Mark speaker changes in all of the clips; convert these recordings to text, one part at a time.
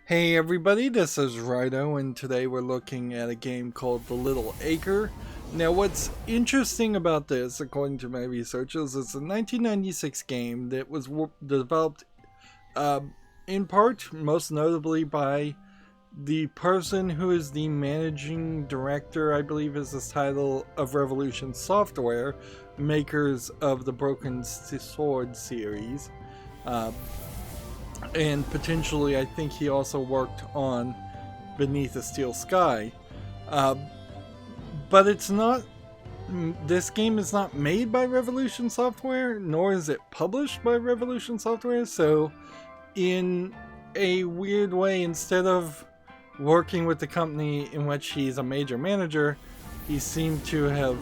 Speaker 1: Hey everybody, this is Rydo, and today we're looking at a game called The Little Acre. Now what's interesting about this, according to my research, is it's a 1996 game that was developed in part, most notably, by the person who is the managing director, I believe is his title, of Revolution Software, makers of the Broken Sword series. And potentially, I think he also worked on Beneath a Steel Sky. But it's not. This game is not made by Revolution Software, nor is it published by Revolution Software. So, in a weird way, instead of working with the company in which he's a major manager, he seemed to have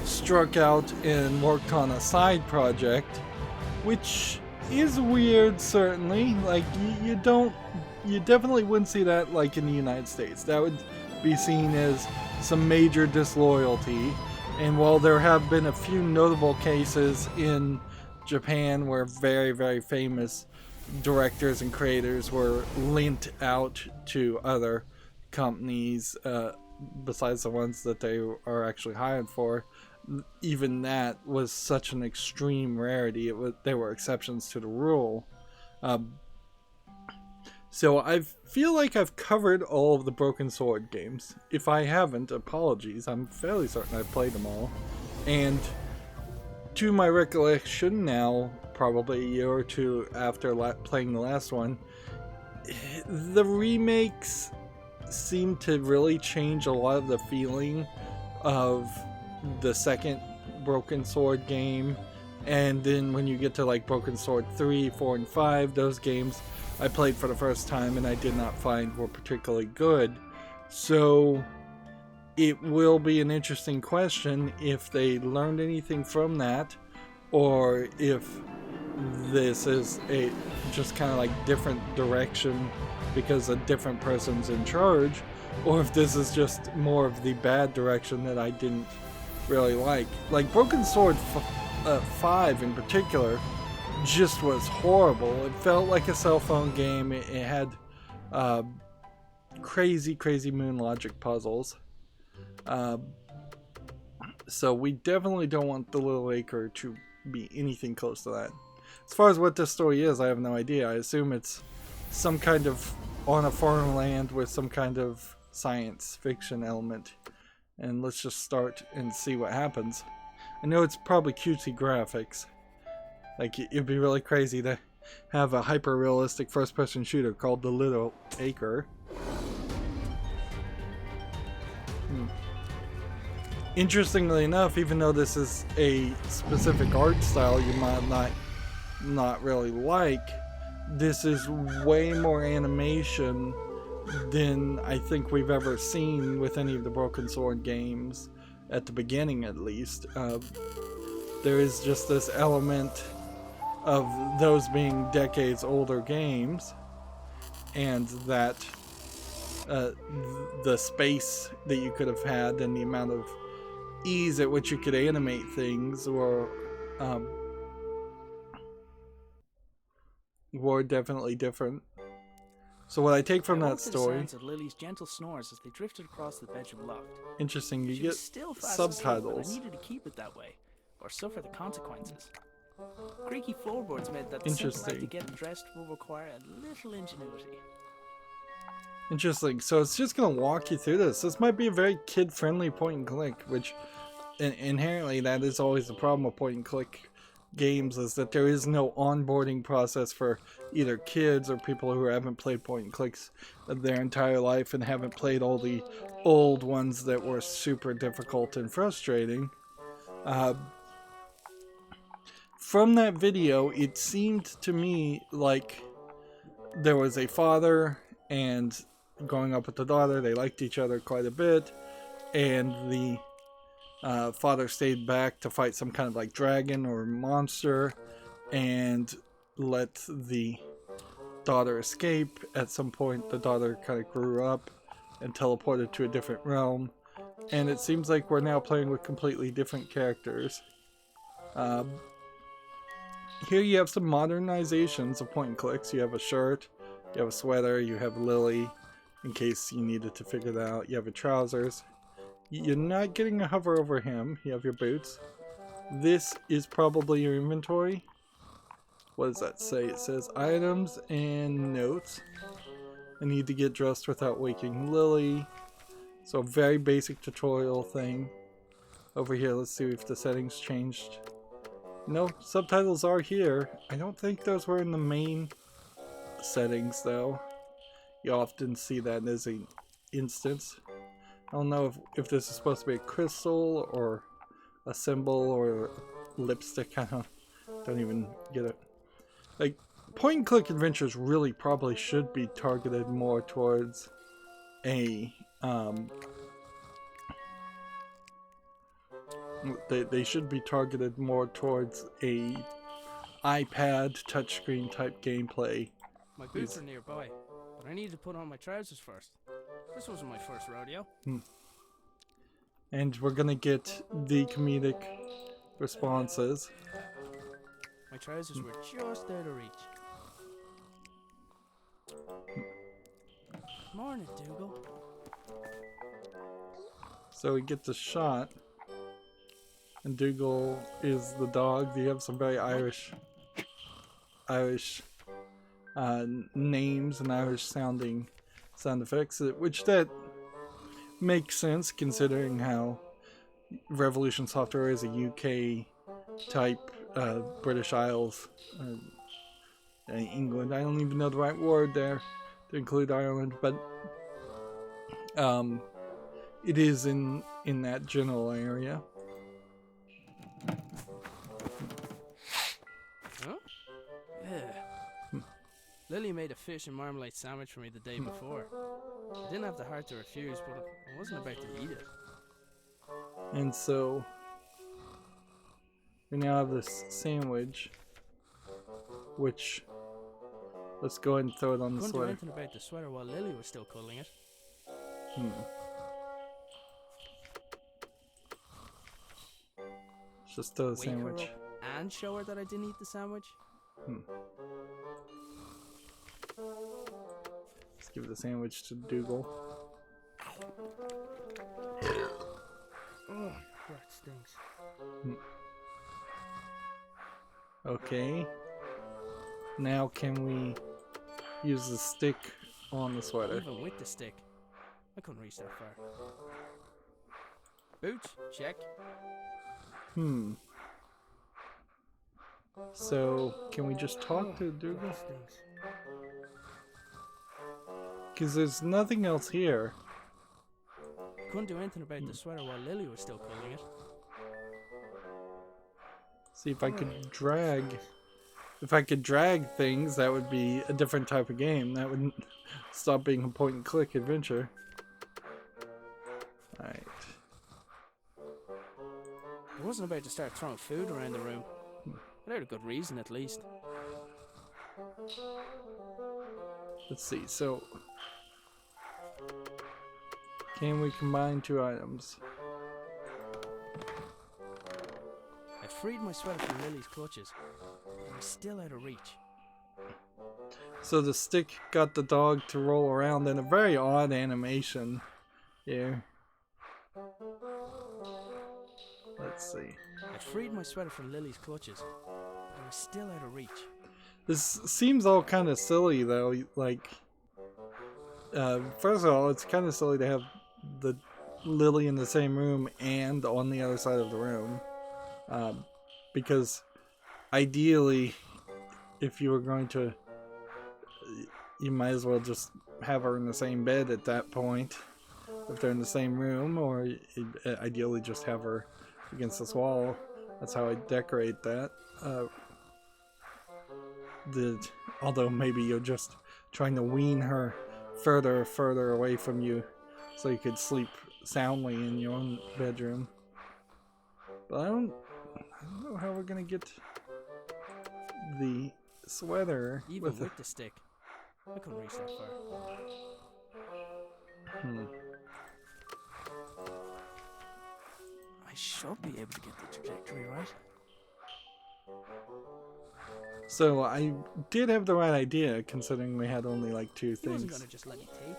Speaker 1: struck out and worked on a side project, which is weird, certainly. Like, you definitely wouldn't see that, like, in the United States. That would be seen as some major disloyalty. And while there have been a few notable cases in Japan where very, very famous directors and creators were lent out to other companies, besides the ones that they are actually hired for, even that was such an extreme rarity. There were exceptions to the rule. So I feel like I've covered all of the Broken Sword games. If I haven't, apologies. I'm fairly certain I've played them all. And to my recollection now, probably a year or two after playing the last one, the remakes seem to really change a lot of the feeling of the second Broken Sword game. And then when you get to like Broken Sword 3, 4, and 5, those games I played for the first time and I did not find were particularly good. So it will be an interesting question if they learned anything from that, or if this is a just kind of like different direction because a different person's in charge, or if this is just more of the bad direction that I didn't really like. Like Broken Sword 5 in particular just was horrible. It felt like a cell phone game. It had crazy moon logic puzzles. So we definitely don't want The Little Acre to be anything close to that. As far as what this story is, I have no idea. I assume it's some kind of on a foreign land with some kind of science fiction element. And let's just start and see what happens. I know it's probably cutesy graphics. Like, it'd be really crazy to have a hyper-realistic first-person shooter called The Little Acre. Interestingly enough, even though this is a specific art style you might not really like, this is way more animation than I think we've ever seen with any of the Broken Sword games, at the beginning at least. There is just this element of those being decades older games, and that the space that you could have had and the amount of ease at which you could animate things were definitely different. So what I take from that story,
Speaker 2: sounds of Lily's gentle snores as they drifted across the bedroom loft.
Speaker 1: interesting, you get
Speaker 2: Still fast asleep,
Speaker 1: subtitles.
Speaker 2: but I needed to keep it that way, or suffer the consequences. Creaky floorboards meant that the simple
Speaker 1: Interesting.
Speaker 2: act to get dressed will require a little ingenuity.
Speaker 1: Interesting. So it's just going to walk you through this. This might be a very kid-friendly point-and-click, which inherently that is always the problem with point-and-click games, is that there is no onboarding process for either kids or people who haven't played point-and-clicks their entire life and haven't played all the old ones that were super difficult and frustrating. From that video, it seemed to me like there was a father and growing up with the daughter, they liked each other quite a bit, and the father stayed back to fight some kind of like dragon or monster and let the daughter escape. At some point, the daughter kind of grew up and teleported to a different realm, and it seems like we're now playing with completely different characters. Here you have some modernizations of point and clicks. You have a shirt, You have a sweater, you have Lily, in case you needed to figure that out. You have your trousers. You're not getting a hover over him. You have your boots. This is probably your inventory. What does that say? It says items and notes. I need to get dressed without waking Lily. So very basic tutorial thing. Over here, let's see if the settings changed. No, subtitles are here. I don't think those were in the main settings though. You often see that as an instance. I don't know if this is supposed to be a crystal or a symbol or lipstick. I don't even get it. Like, point and click adventures really probably should be targeted more towards a they should be targeted more towards a iPad touchscreen type gameplay.
Speaker 2: My boots are nearby, but I need to put on my trousers first. This wasn't my first rodeo.
Speaker 1: And we're gonna get the comedic responses.
Speaker 2: My trousers were just out of reach. Morning, Dougal.
Speaker 1: So we get the shot. And Dougal is the dog. You have some very Irish names and Irish sounding sound effects, which that makes sense considering how Revolution Software is a UK type British Isles, England. I don't even know the right word there to include Ireland, but it is in that general area.
Speaker 2: Huh? Yeah. Lily made a fish and marmalade sandwich for me the day before. I didn't have the heart to refuse, but I wasn't about to eat it.
Speaker 1: And so we now have this sandwich, which let's go ahead and throw it on the
Speaker 2: Couldn't do
Speaker 1: sweater.
Speaker 2: anything about the sweater while Lily was still cuddling it.
Speaker 1: Let's just throw the
Speaker 2: Wake her
Speaker 1: sandwich.
Speaker 2: up and show her that I didn't eat the sandwich?
Speaker 1: Let's give the sandwich to Dougal.
Speaker 2: Oh, that stinks.
Speaker 1: Okay. Now can we use the stick on the sweater?
Speaker 2: Even with the stick, I couldn't reach that far. Boots, check.
Speaker 1: So, can we just talk to Dougal?
Speaker 2: That stinks.
Speaker 1: Because there's nothing else here.
Speaker 2: Couldn't do anything about the sweater while Lily was still cuddling it.
Speaker 1: See if I could drag. If I could drag things, that would be a different type of game. That would stop being a point and click adventure. Alright.
Speaker 2: I wasn't about to start throwing food around the room. Without a good reason, at least.
Speaker 1: Let's see, so can we combine two items?
Speaker 2: I freed my sweater from Lily's clutches, but I'm still out of reach.
Speaker 1: So the stick got the dog to roll around in a very odd animation here. Let's see.
Speaker 2: I freed my sweater from Lily's clutches, but I'm still out of reach.
Speaker 1: This seems all kind of silly though, like first of all, it's kind of silly to have the Lily in the same room and on the other side of the room, because ideally if you were going to, you might as well just have her in the same bed at that point if they're in the same room, or ideally just have her against this wall. That's how I decorate that. Although maybe you're just trying to wean her further away from you so you could sleep soundly in your own bedroom. But I don't know how we're gonna get the sweater
Speaker 2: Even with the stick, I couldn't reach that far. I should be able to get the trajectory right.
Speaker 1: So I did have the right idea, considering we had only like 2
Speaker 2: He wasn't
Speaker 1: things.
Speaker 2: gonna just let me take it.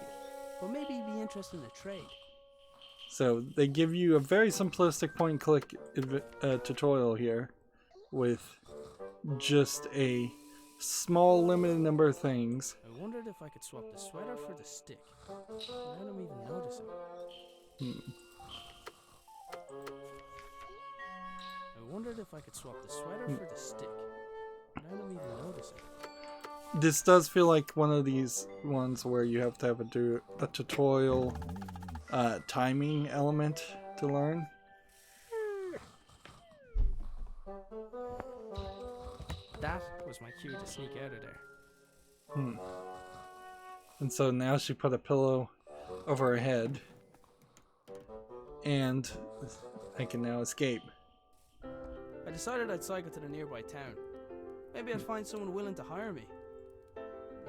Speaker 2: But maybe he'd be interested in a trade.
Speaker 1: So they give you a very simplistic point-and-click tutorial here, with just a small limited number of things.
Speaker 2: I wondered if I could swap the sweater for the stick, without him even noticing. I wondered if I could swap the sweater for the stick, without him even noticing.
Speaker 1: This does feel like one of these ones where you have to have a tutorial timing element to learn.
Speaker 2: That was my cue to sneak out of there.
Speaker 1: And so now she put a pillow over her head, and I can now escape.
Speaker 2: I decided I'd cycle to the nearby town. Maybe I'd find someone willing to hire me.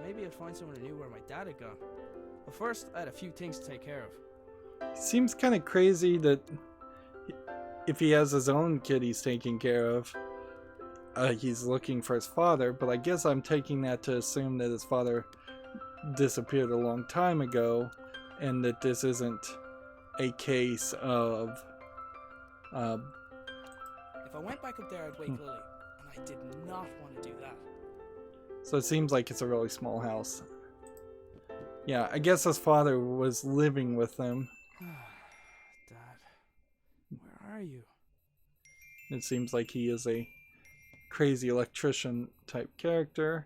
Speaker 2: Maybe I'd find someone who knew where my dad had gone. But first, I had a few things to take care of.
Speaker 1: Seems kind of crazy that if he has his own kid he's taking care of, he's looking for his father, but I guess I'm taking that to assume that his father disappeared a long time ago, and that this isn't a case of
Speaker 2: If I went back up there, I'd wake Lily, and I did not want to do that.
Speaker 1: so it seems like it's a really small house. Yeah, I guess his father was living with them.
Speaker 2: Dad, where are you?
Speaker 1: It seems like he is a crazy electrician type character.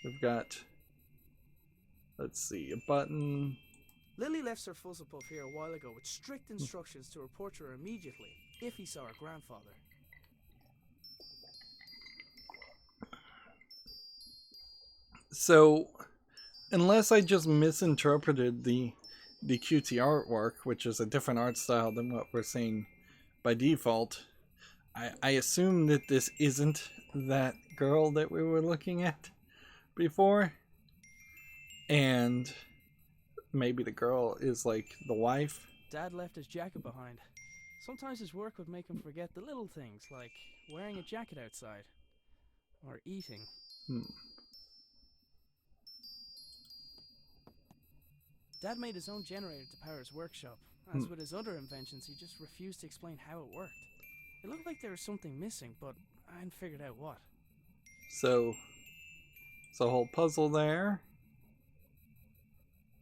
Speaker 1: We've got, let's see, a button.
Speaker 2: Lily left Sir Fuzzlepuff here a while ago with strict instructions to report to her immediately if he saw her grandfather.
Speaker 1: So, unless I just misinterpreted the cutesy artwork, which is a different art style than what we're seeing by default, I assume that this isn't that girl that we were looking at before, and maybe the girl is like the wife.
Speaker 2: Dad left his jacket behind. Sometimes his work would make him forget the little things, like wearing a jacket outside, or eating. Dad made his own generator to power his workshop. As with his other inventions, he just refused to explain how it worked. It looked like there was something missing, but I hadn't figured out what.
Speaker 1: So, it's a whole puzzle there.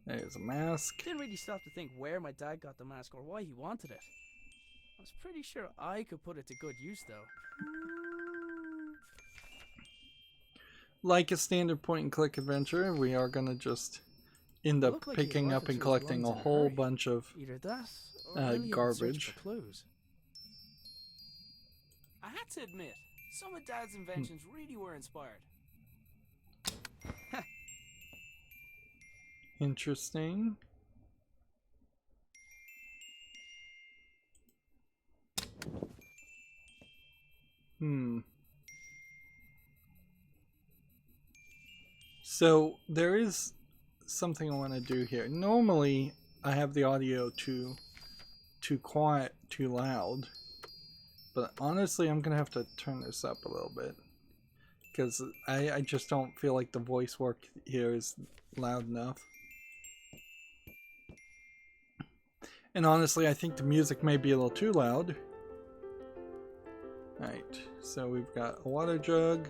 Speaker 1: There's a mask.
Speaker 2: Didn't really stop to think where my dad got the mask or why he wanted it. I was pretty sure I could put it to good use, though.
Speaker 1: Like a standard point-and-click adventure, we are going to just end up
Speaker 2: Looked like he
Speaker 1: picking
Speaker 2: had
Speaker 1: up
Speaker 2: rifled
Speaker 1: and
Speaker 2: through his
Speaker 1: collecting a
Speaker 2: lungs in
Speaker 1: whole
Speaker 2: hurry.
Speaker 1: bunch of
Speaker 2: Either that, or Lily had searched
Speaker 1: garbage.
Speaker 2: for clues. I had to admit, some of Dad's inventions really were inspired.
Speaker 1: Interesting. So there is something I want to do here. Normally I have the audio too quiet, too loud, but honestly I'm gonna have to turn this up a little bit because I just don't feel like the voice work here is loud enough. And honestly, I think the music may be a little too loud. Alright, so we've got a water jug.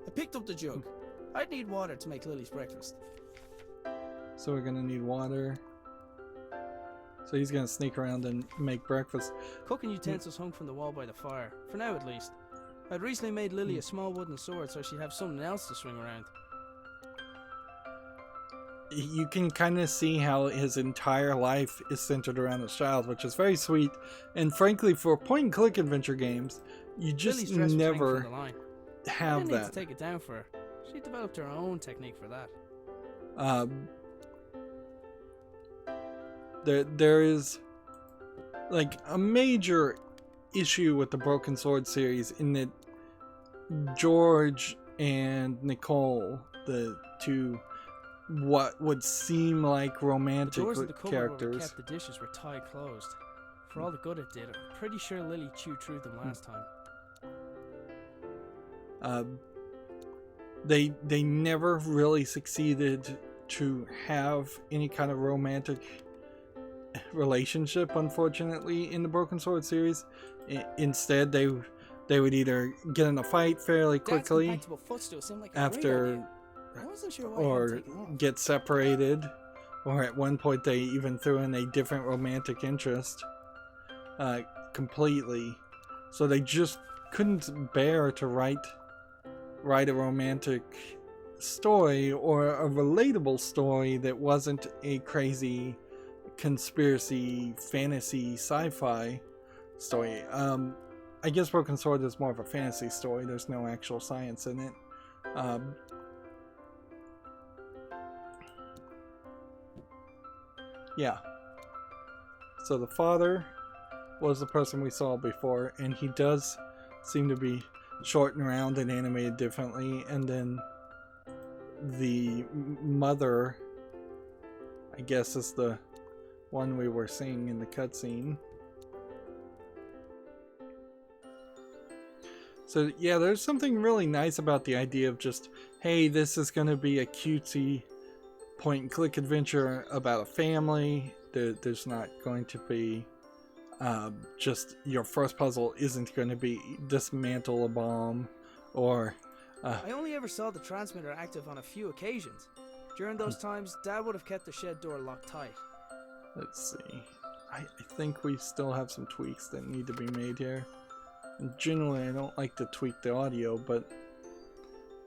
Speaker 2: I picked up the jug. I'd need water to make Lily's breakfast.
Speaker 1: So we're gonna need water. So he's gonna sneak around and make breakfast.
Speaker 2: Cooking utensils hung from the wall by the fire, for now at least. I'd recently made Lily a small wooden sword so she'd have something else to swing around.
Speaker 1: You can kind of see how his entire life is centered around his child, which is very sweet. And frankly, for point-and-click adventure games, you just
Speaker 2: Lily's dress was hanging
Speaker 1: never
Speaker 2: from the line. I
Speaker 1: have
Speaker 2: didn't need
Speaker 1: that.
Speaker 2: to take it down for her. She developed her own technique for that.
Speaker 1: There is like a major issue with the Broken Sword series in that George and Nicole, the two what would seem like
Speaker 2: The
Speaker 1: romantic
Speaker 2: doors of the cupboard where we
Speaker 1: characters,
Speaker 2: kept the dishes were tied closed. For all the good it did, I'm pretty sure Lily chewed through them last time.
Speaker 1: They never really succeeded to have any kind of romantic relationship, unfortunately, in the Broken Sword series. Instead, they would either get in a fight fairly quickly after, or get separated, or at one point they even threw in a different romantic interest completely. So they just couldn't bear to write a romantic story or a relatable story that wasn't a crazy conspiracy fantasy sci-fi story. I guess Broken Sword is more of a fantasy story. There's no actual science in it. Yeah. So the father was the person we saw before, and he does seem to be short and round and animated differently. And then the mother, I guess, is the one we were seeing in the cutscene. So yeah, there's something really nice about the idea of just, hey, this is going to be a cutesy point and click adventure about a family. There's not going to be just your first puzzle isn't going to be dismantle a bomb or
Speaker 2: I only ever saw the transmitter active on a few occasions. During those times, Dad would have kept the shed door locked tight.
Speaker 1: Let's see. I think we still have some tweaks that need to be made here. And generally, I don't like to tweak the audio, but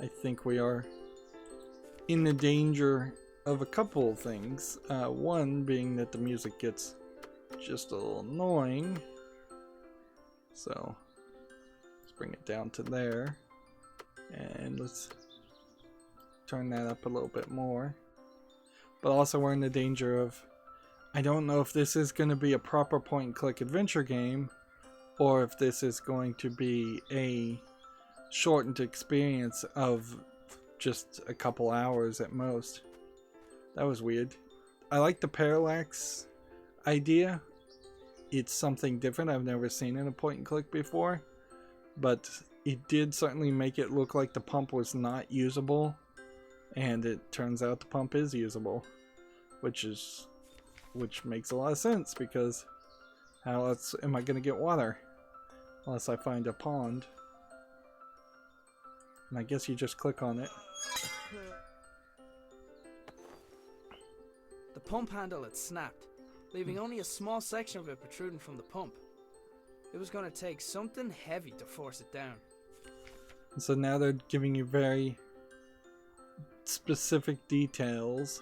Speaker 1: I think we are in the danger of a couple of things. One being that the music gets just a little annoying. So let's bring it down to there. And let's turn that up a little bit more. But also we're in the danger of, I don't know if this is going to be a proper point and click adventure game, or if this is going to be a shortened experience of just a couple hours at most. That was weird. I like the parallax idea. It's something different I've never seen in a point and click before, but it did certainly make it look like the pump was not usable, and it turns out the pump is usable, which makes a lot of sense, because how else am I going to get water unless I find a pond? And I guess you just click on it.
Speaker 2: The pump handle had snapped, leaving only a small section of it protruding from the pump. It was going to take something heavy to force it down.
Speaker 1: So now they're giving you very specific details.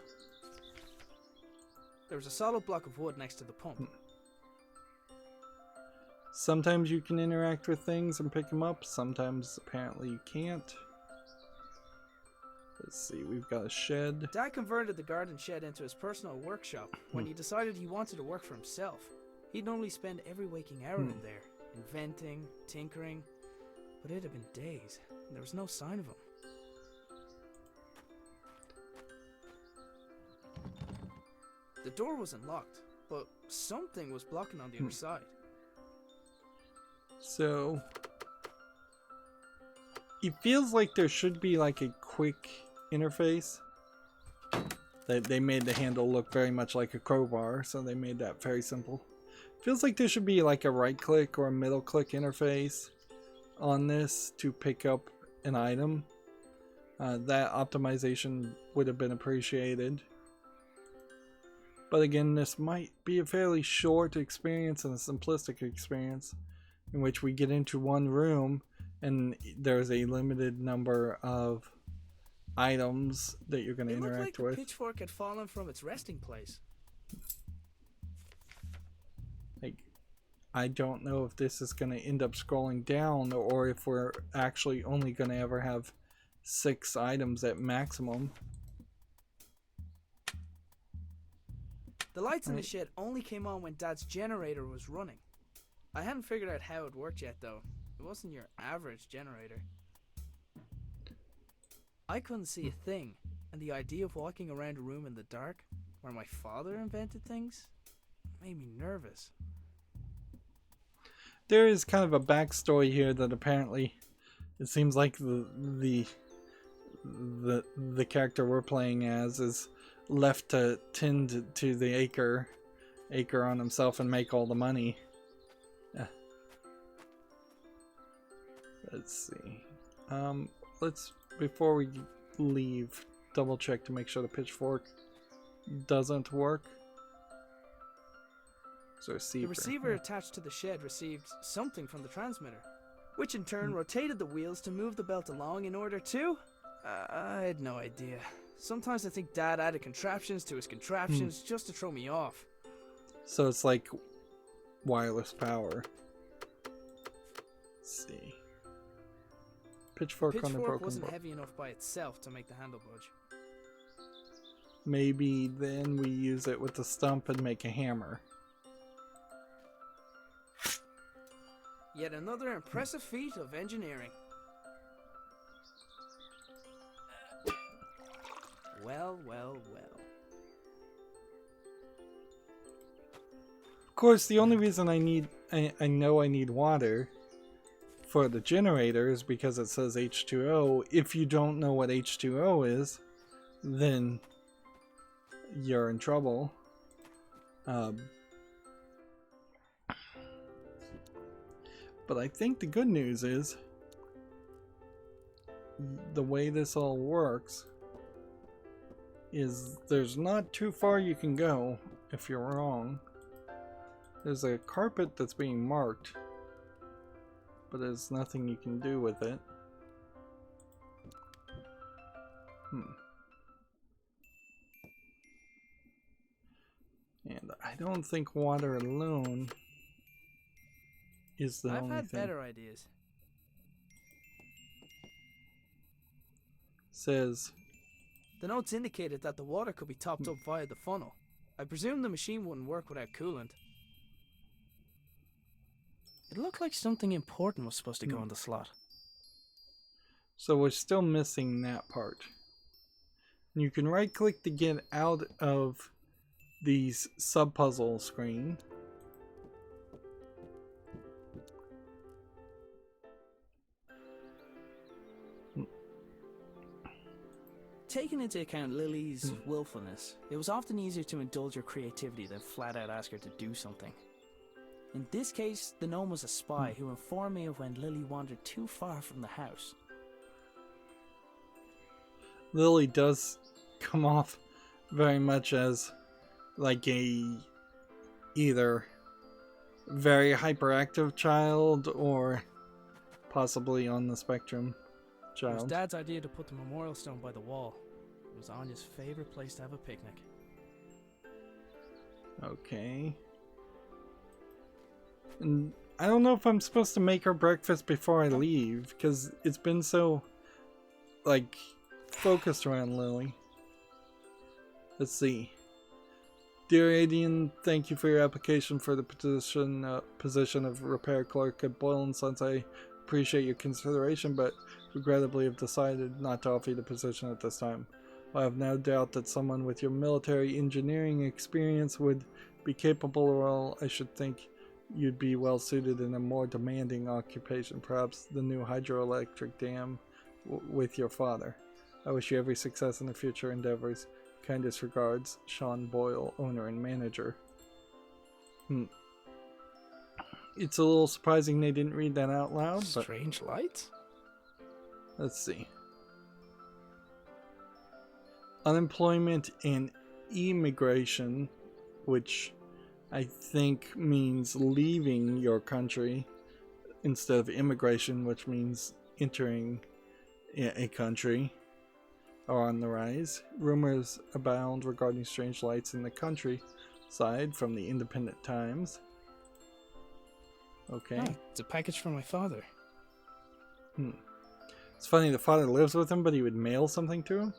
Speaker 2: There was a solid block of wood next to the pump.
Speaker 1: Sometimes you can interact with things and pick them up. Sometimes apparently you can't. Let's see, we've got a shed.
Speaker 2: Dad converted the garden shed into his personal workshop when he decided he wanted to work for himself. He'd normally spend every waking hour in there, inventing, tinkering, but it had been days, and there was no sign of him. The door wasn't locked, but something was blocking on the other side.
Speaker 1: So it feels like there should be like a quick interface. They made the handle look very much like a crowbar, so they made that very simple. Feels like there should be like a right click or a middle click interface on this to pick up an item. That optimization would have been appreciated. But again, this might be a fairly short experience and a simplistic experience in which we get into one room and there's a limited number of items that you're going to interact with.
Speaker 2: The pitchfork had fallen from its resting place.
Speaker 1: Like, I don't know if this is going to end up scrolling down or if we're actually only going to ever have 6 items at maximum.
Speaker 2: The lights in the shed only came on when Dad's generator was running. I hadn't figured out how it worked yet, though. It wasn't your average generator. I couldn't see a thing, and the idea of walking around a room in the dark, where my father invented things, made me nervous.
Speaker 1: There is kind of a backstory here that apparently It seems like the character we're playing as is left to tend to the acre on himself and make all the money. Let's see. Let's, before we leave, double check to make sure the pitchfork doesn't work. So
Speaker 2: The receiver attached to the shed received something from the transmitter, which in turn rotated the wheels to move the belt along in order to... I had no idea. Sometimes I think Dad added contraptions to his contraptions just to throw me off.
Speaker 1: So it's like wireless power. Let's see. Pitchfork on the broken
Speaker 2: wasn't
Speaker 1: board.
Speaker 2: heavy enough by itself to make the handle budge.
Speaker 1: Maybe then we use it with the stump and make a hammer.
Speaker 2: Yet another impressive feat of engineering. Well, well, well.
Speaker 1: Of course, the only reason I know I need water for the generator is because it says H2O. If you don't know what H2O is, then you're in trouble. But I think the good news is the way this all works is there's not too far you can go if you're wrong. There's a carpet that's being marked, but there's nothing you can do with it. And I don't think water alone is the only thing.
Speaker 2: I've had better ideas.
Speaker 1: Says
Speaker 2: the notes indicated that the water could be topped up via the funnel. I presume the machine wouldn't work without coolant. It looked like something important was supposed to go in the slot.
Speaker 1: So we're still missing that part. You can right click to get out of these sub-puzzle screen.
Speaker 2: Taking into account Lily's willfulness, it was often easier to indulge her creativity than flat out ask her to do something. In this case, the gnome was a spy who informed me of when Lily wandered too far from the house.
Speaker 1: Lily does come off very much as like a either very hyperactive child or possibly on the spectrum child.
Speaker 2: It was Dad's idea to put the memorial stone by the wall. It was Anya's favorite place to have a picnic.
Speaker 1: Okay. And I don't know if I'm supposed to make her breakfast before I leave, because it's been so, like, focused around Lily. Let's see. Dear Aidan, thank you for your application for the position of repair clerk at Boyle & Sons. I appreciate your consideration, but regrettably have decided not to offer you the position at this time. I have no doubt that someone with your military engineering experience would be capable, or I should think you'd be well suited in a more demanding occupation, perhaps the new hydroelectric dam with your father. I wish you every success in the future endeavors. Kindest regards, Sean Boyle, owner and manager. It's a little surprising they didn't read that out loud. But
Speaker 2: strange lights?
Speaker 1: Let's see. Unemployment and immigration, which I think means leaving your country instead of immigration, which means entering a country, are on the rise. Rumors abound regarding strange lights in the countryside from the Independent Times. Okay.
Speaker 2: Oh, it's a package from my father.
Speaker 1: It's funny, the father lives with him, but he would mail something to him?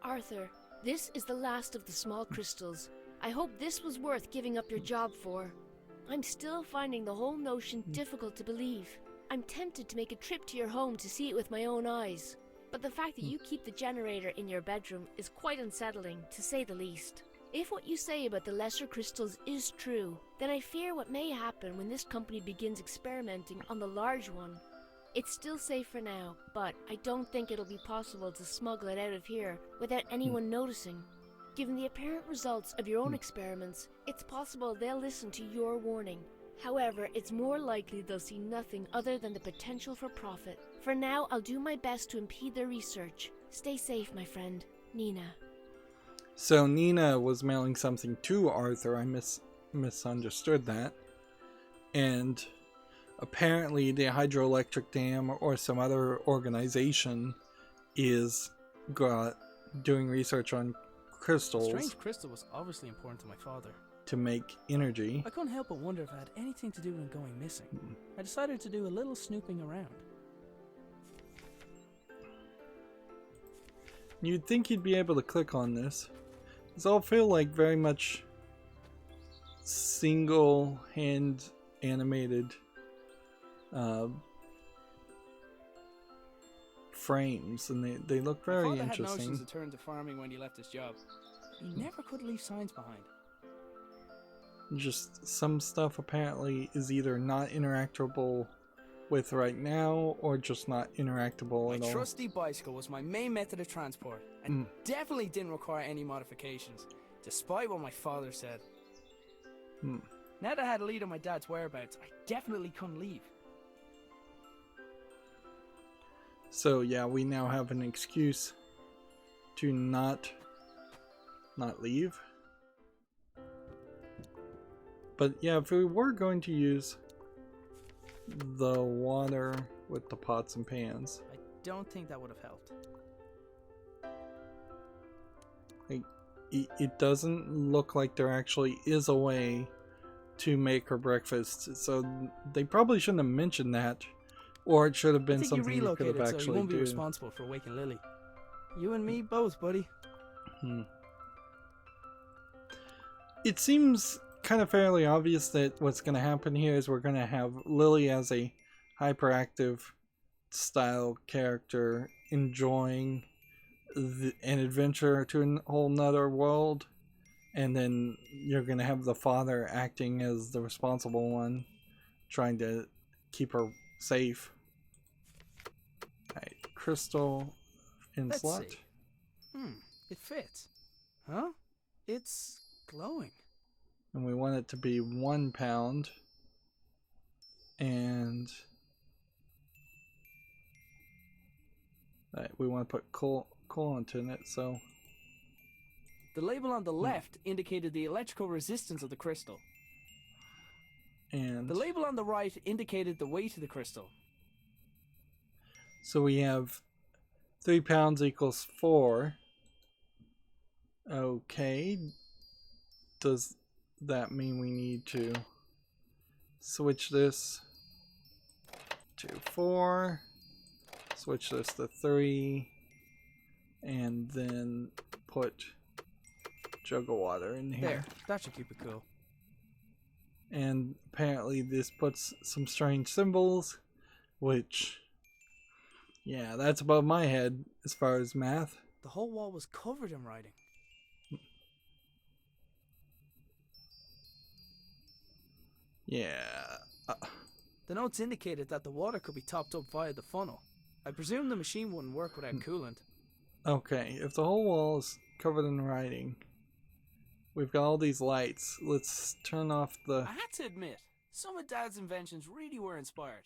Speaker 3: Arthur, this is the last of the small crystals. I hope this was worth giving up your job for. I'm still finding the whole notion difficult to believe. I'm tempted to make a trip to your home to see it with my own eyes. But the fact that you keep the generator in your bedroom is quite unsettling, to say the least. If what you say about the lesser crystals is true, then I fear what may happen when this company begins experimenting on the large one. It's still safe for now, but I don't think it'll be possible to smuggle it out of here without anyone noticing. Given the apparent results of your own experiments, it's possible they'll listen to your warning. However, it's more likely they'll see nothing other than the potential for profit. For now, I'll do my best to impede their research. Stay safe, my friend. Nina.
Speaker 1: So Nina was mailing something to Arthur. I misunderstood that. And apparently the hydroelectric dam or some other organization is doing research on crystals.
Speaker 2: The strange crystal was obviously important to my father.
Speaker 1: To make energy.
Speaker 2: I couldn't help but wonder if it had anything to do with him going missing. I decided to do a little snooping around.
Speaker 1: You'd think you'd be able to click on this. These all feel like very much single hand animated frames, and they look very
Speaker 2: My father had
Speaker 1: interesting.
Speaker 2: notions to turn to farming when he left his job. He never could leave signs behind.
Speaker 1: Just some stuff apparently is either not interactable with right now or just not interactable at
Speaker 2: My
Speaker 1: all.
Speaker 2: trusty bicycle was my main method of transport and definitely didn't require any modifications, despite what my father said. Now that I had a lead on my dad's whereabouts, I definitely couldn't leave.
Speaker 1: So yeah, we now have an excuse to not leave. But yeah, if we were going to use the water with the pots and pans,
Speaker 2: I don't think that would have helped.
Speaker 1: it doesn't look like there actually is a way to make her breakfast. So they probably shouldn't have mentioned that, or it should have been something you could have
Speaker 2: so you
Speaker 1: actually
Speaker 2: won't be
Speaker 1: do.
Speaker 2: responsible for waking Lily. You and me both, buddy.
Speaker 1: It seems kind of fairly obvious that what's going to happen here is we're going to have Lily as a hyperactive style character enjoying an adventure to a whole nother world, and then you're going to have the father acting as the responsible one, trying to keep her safe. Alright, crystal in
Speaker 2: Let's
Speaker 1: slot.
Speaker 2: see. It fits. Huh? It's glowing.
Speaker 1: And we want it to be 1 pound. And we want to put coolant in it, so
Speaker 2: The label on the left indicated the electrical resistance of the crystal.
Speaker 1: and
Speaker 2: The label on the right indicated the weight of the crystal.
Speaker 1: so we have 3 pounds equals 4. Okay. Does that mean we need to switch this to 4, switch this to 3, and then put a jug of water in here?
Speaker 2: There, that should keep it cool.
Speaker 1: And apparently this puts some strange symbols, which, yeah, that's above my head as far as math.
Speaker 2: The whole wall was covered in writing.
Speaker 1: Yeah.
Speaker 2: The notes indicated that the water could be topped up via the funnel. I presume the machine wouldn't work without coolant.
Speaker 1: Okay, if the whole wall is covered in writing, we've got all these lights. Let's turn off the...
Speaker 2: I had to admit, some of Dad's inventions really were inspired.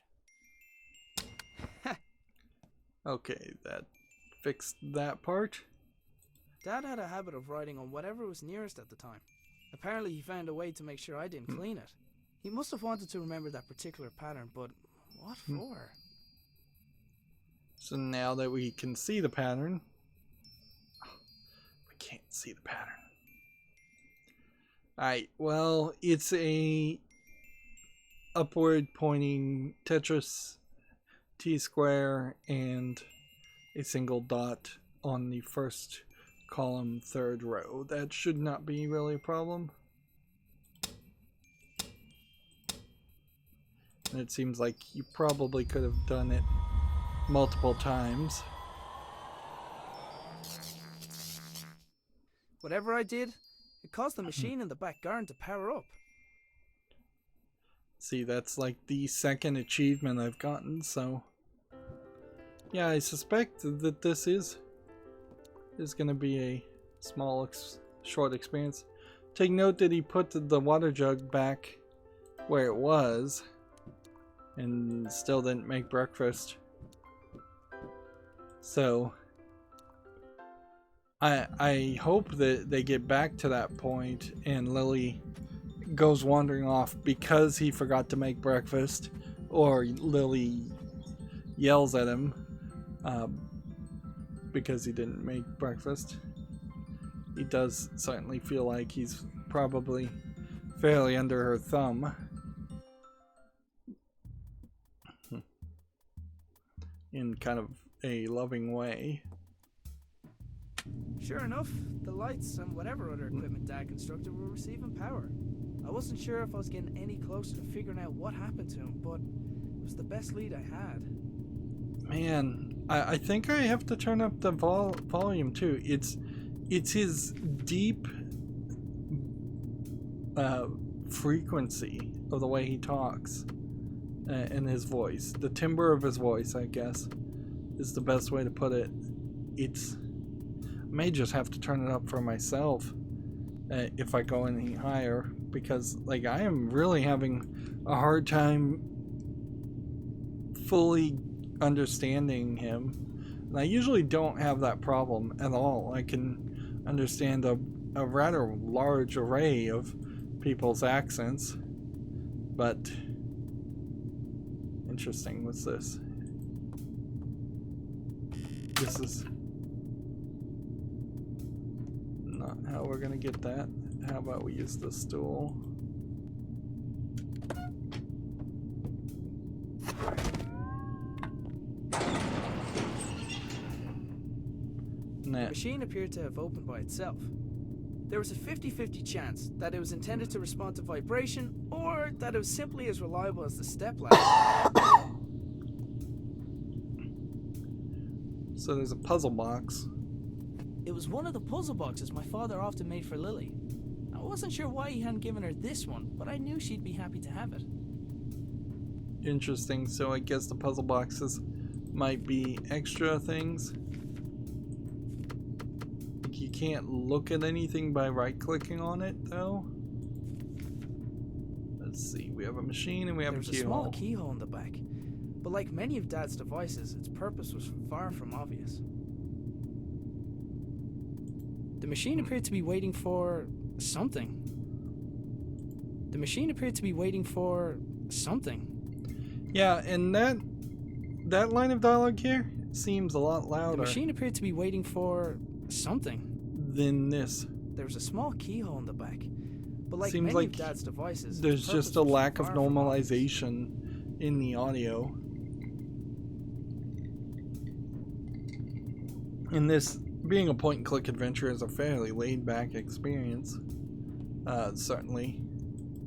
Speaker 1: Okay, that fixed that part.
Speaker 2: Dad had a habit of writing on whatever was nearest at the time. Apparently he found a way to make sure I didn't clean it. He must have wanted to remember that particular pattern, but what for?
Speaker 1: So now that we can see the pattern... we can't see the pattern. Alright, well, it's a upward pointing Tetris T-square and a single dot on the first column, third row. That should not be really a problem. And it seems like you probably could have done it multiple times.
Speaker 2: Whatever I did, it caused the machine in the back garden to power up.
Speaker 1: See, that's like the second achievement I've gotten, so... Yeah, I suspect that this is going to be a small, short experience. Take note that he put the water jug back where it was and still didn't make breakfast. So I hope that they get back to that point and Lily goes wandering off because he forgot to make breakfast, or Lily yells at him because he didn't make breakfast. He does certainly feel like he's probably fairly under her thumb. In kind of a loving way.
Speaker 2: Sure enough, the lights and whatever other equipment Dad constructed were receiving power. I wasn't sure if I was getting any closer to figuring out what happened to him, but it was the best lead I had.
Speaker 1: Man, I think I have to turn up the volume too. It's his deep frequency of the way he talks and his voice. The timbre of his voice, I guess, is the best way to put it. I may just have to turn it up for myself if I go any higher, because like I am really having a hard time fully understanding him. And I usually don't have that problem at all. I can understand a rather large array of people's accents, but interesting. What's this? This is not how we're gonna get that. How about we use the stool?
Speaker 2: The machine appeared to have opened by itself. There was a 50-50 chance that it was intended to respond to vibration, or that it was simply as reliable as the stepladder.
Speaker 1: So there's a puzzle box.
Speaker 2: It was one of the puzzle boxes my father often made for Lily. I wasn't sure why he hadn't given her this one, but I knew she'd be happy to have it.
Speaker 1: Interesting. So I guess the puzzle boxes might be extra things. You can't look at anything by right-clicking on it, though. Let's see. We have a machine and we have a keyhole.
Speaker 2: There's a small keyhole in the back, but like many of Dad's devices, its purpose was far from obvious. The machine appeared to be waiting for something. The machine appeared to be waiting for something.
Speaker 1: Yeah, and that line of dialogue here seems a lot louder.
Speaker 2: The machine appeared to be waiting for something.
Speaker 1: Than this.
Speaker 2: There was a small keyhole in the back, but like
Speaker 1: Seems
Speaker 2: many
Speaker 1: like
Speaker 2: of Dad's devices,
Speaker 1: there's just a lack of normalization in the audio. And this, being a point-and-click adventure, is a fairly laid-back experience. Certainly.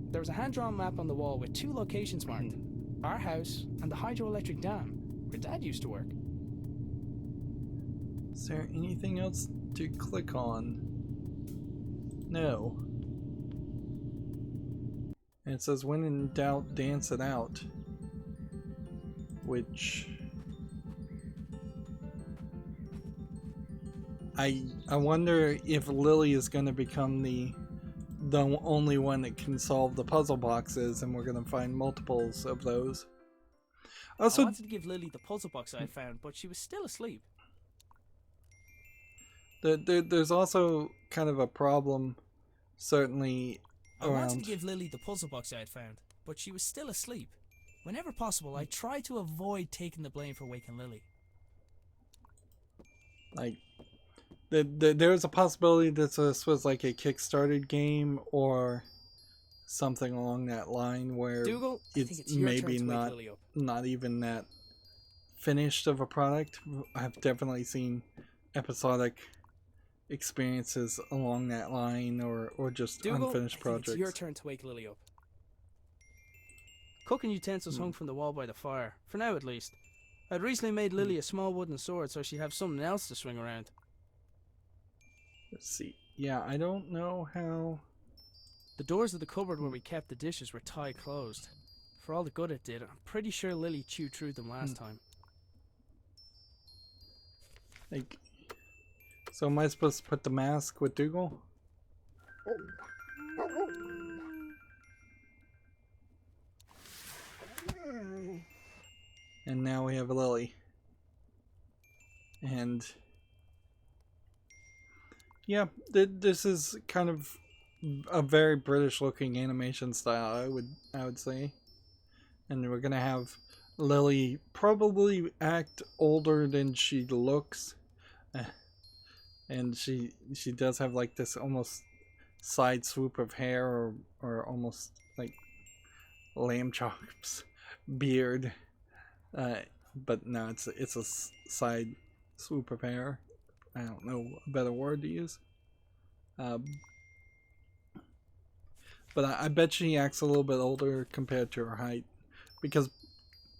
Speaker 2: There was a hand-drawn map on the wall with 2 locations marked: our house and the hydroelectric dam, where Dad used to work.
Speaker 1: Is there anything else to click on? No. And it says, when in doubt, dance it out. Which I wonder if Lily is going to become the only one that can solve the puzzle boxes, and we're going to find multiples of those. Also,
Speaker 2: I wanted to give Lily the puzzle box I had found, but she was still asleep.
Speaker 1: There's also kind of a problem, certainly,
Speaker 2: I wanted to give Lily the puzzle box I had found, but she was still asleep. Whenever possible, I tried to avoid taking the blame for waking Lily.
Speaker 1: Like, there's a possibility that this was like a kickstarted game or something along that line, where
Speaker 2: Dougal,
Speaker 1: it's maybe not even that finished of a product. I've definitely seen episodic experiences along that line, or just
Speaker 2: Dougal,
Speaker 1: unfinished projects.
Speaker 2: It's your turn to wake Lily up. Cooking utensils hung from the wall by the fire, for now at least. I'd recently made Lily a small wooden sword so she'd have something else to swing around.
Speaker 1: Let's see. Yeah, I don't know how.
Speaker 2: The doors of the cupboard where we kept the dishes were tied closed. For all the good it did, I'm pretty sure Lily chewed through them last time.
Speaker 1: Like, so am I supposed to put the mask with Dougal? And now we have Lily. And yeah, this is kind of a very British looking animation style, I would say. And we're gonna have Lily probably act older than she looks. And she does have like this almost side swoop of hair, or almost like lamb chops beard, but no, it's a side swoop of hair. I don't know a better word to use, but I bet she acts a little bit older compared to her height, because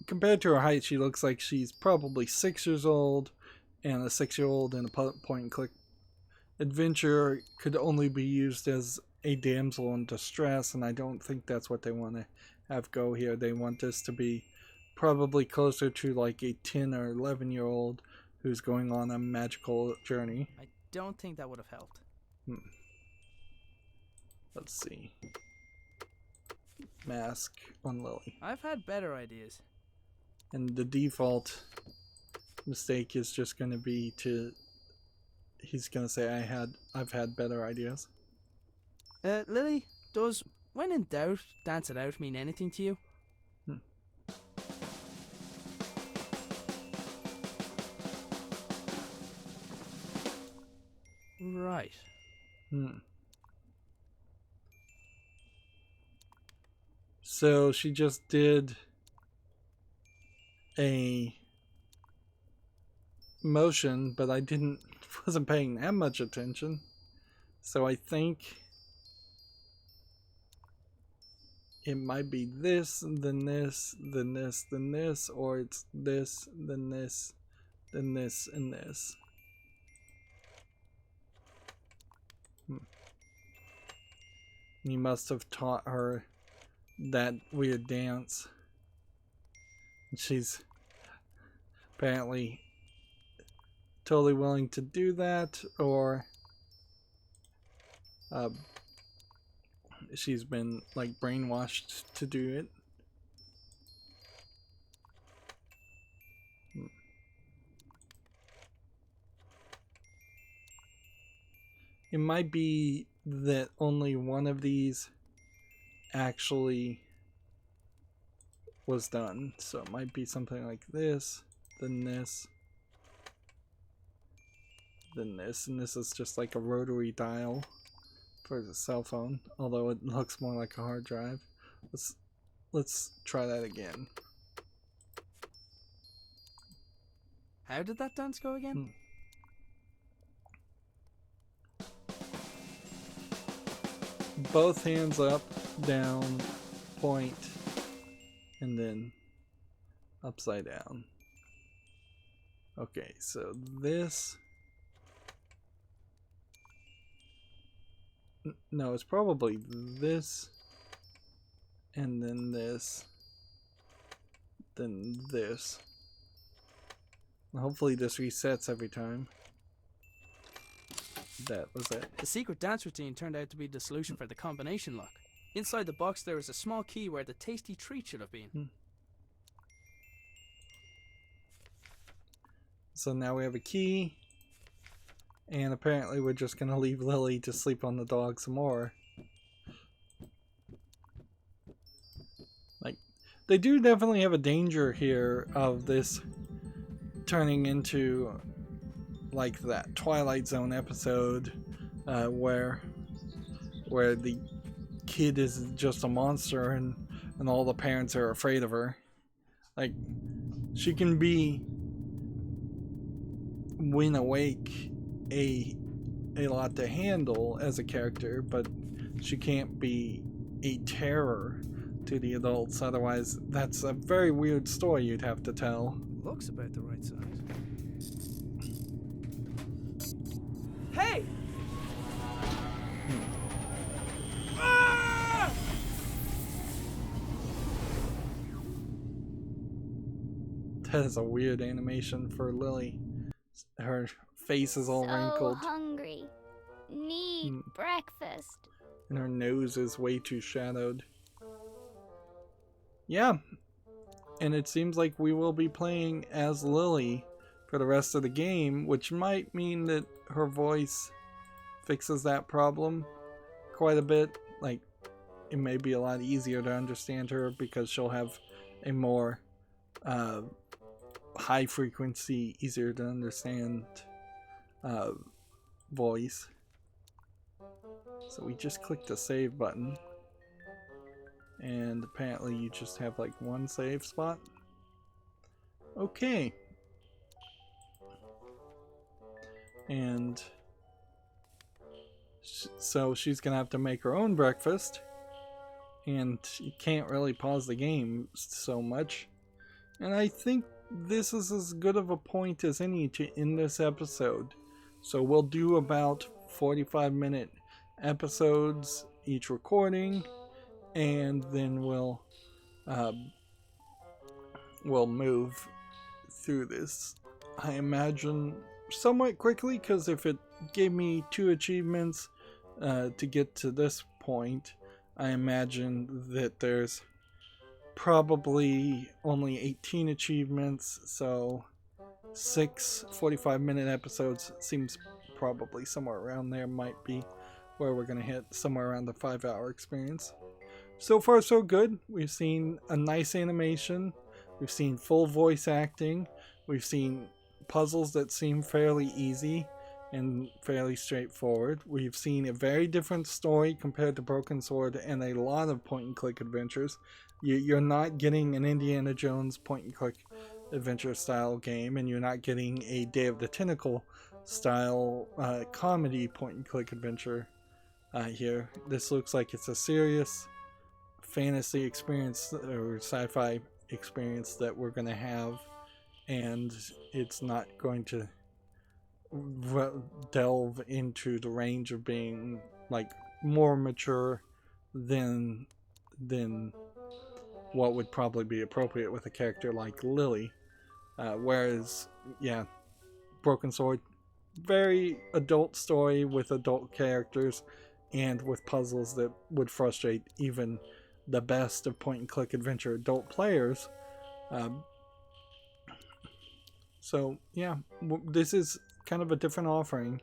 Speaker 1: compared to her height she looks like she's probably 6 years old, and a 6-year-old in a point and click adventure could only be used as a damsel in distress, and I don't think that's what they want to have go here. They want this to be probably closer to like a 10 or 11-year-old who's going on a magical journey.
Speaker 2: I don't think that would have helped.
Speaker 1: Let's see. Mask on Lily.
Speaker 2: I've had better ideas.
Speaker 1: And the default mistake is just going to be to... He's going to say, I've had better ideas.
Speaker 2: Lily, does when in doubt, dance it out mean anything to you? Right.
Speaker 1: So she just did a motion, but I wasn't paying that much attention. So I think it might be this, then this, then this, then this, or it's this, then this, then this, and this. He must have taught her that weird dance. She's apparently totally willing to do that, or she's been like brainwashed to do it. It might be that only one of these actually was done, so it might be something like this, then this, then this, and this is just like a rotary dial for the cell phone, although it looks more like a hard drive. Let's try that again.
Speaker 2: How did that dance go again?
Speaker 1: Both hands up, down, point, and then upside down. Okay, so this... No, it's probably this, and then this, then this. Hopefully this resets every time. That was it.
Speaker 2: The secret dance routine turned out to be the solution for the combination lock. Inside the box there is a small key where the tasty treat should have been.
Speaker 1: So now we have a key, and apparently we're just gonna leave Lily to sleep on the dog some more. Like, they do definitely have a danger here of this turning into like that Twilight Zone episode where the kid is just a monster and all the parents are afraid of her. Like, she can be, when awake, a lot to handle as a character, but she can't be a terror to the adults. Otherwise, that's a very weird story you'd have to tell.
Speaker 2: Looks about the right size. Hey! Ah!
Speaker 1: That is a weird animation for Lily. her face is all wrinkled.
Speaker 4: So hungry. Need breakfast.
Speaker 1: And her nose is way too shadowed. Yeah. And it seems like we will be playing as Lily for the rest of the game, which might mean that her voice fixes that problem quite a bit. Like, it may be a lot easier to understand her because she'll have a more high frequency, easier to understand voice. So we just clicked the save button, and apparently you just have like one save spot. Okay. And so she's gonna have to make her own breakfast, and you can't really pause the game so much. And I think this is as good of a point as any to end this episode. So we'll do about 45-minute episodes each recording, and then we'll move through this, I imagine, somewhat quickly, because if it gave me 2 achievements to get to this point, I imagine that there's probably only 18 achievements, so 6 45-minute episodes seems probably somewhere around there, might be where we're going to hit somewhere around the 5-hour experience. So far so good. We've seen a nice animation, we've seen full voice acting, we've seen puzzles that seem fairly easy and fairly straightforward. We've seen a very different story compared to Broken Sword and a lot of point-and-click adventures. You're not getting an Indiana Jones point-and-click adventure style game, and you're not getting a Day of the Tentacle style comedy point-and-click adventure here. This looks like it's a serious fantasy experience or sci-fi experience that we're going to have, and it's not going to delve into the range of being like more mature than what would probably be appropriate with a character like Lily. Whereas, yeah, Broken Sword, very adult story with adult characters and with puzzles that would frustrate even the best of point-and-click adventure adult players. So, yeah, this is kind of a different offering,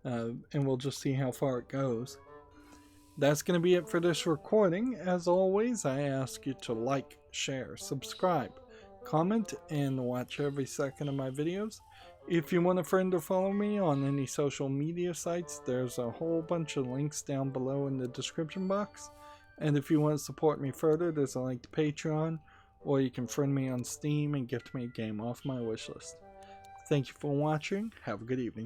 Speaker 1: and we'll just see how far it goes. That's going to be it for this recording. As always, I ask you to like, share, subscribe, comment, and watch every second of my videos. If you want a friend or follow me on any social media sites, there's a whole bunch of links down below in the description box. And if you want to support me further, there's a link to Patreon, or you can friend me on Steam and gift me a game off my wishlist. Thank you for watching. Have a good evening.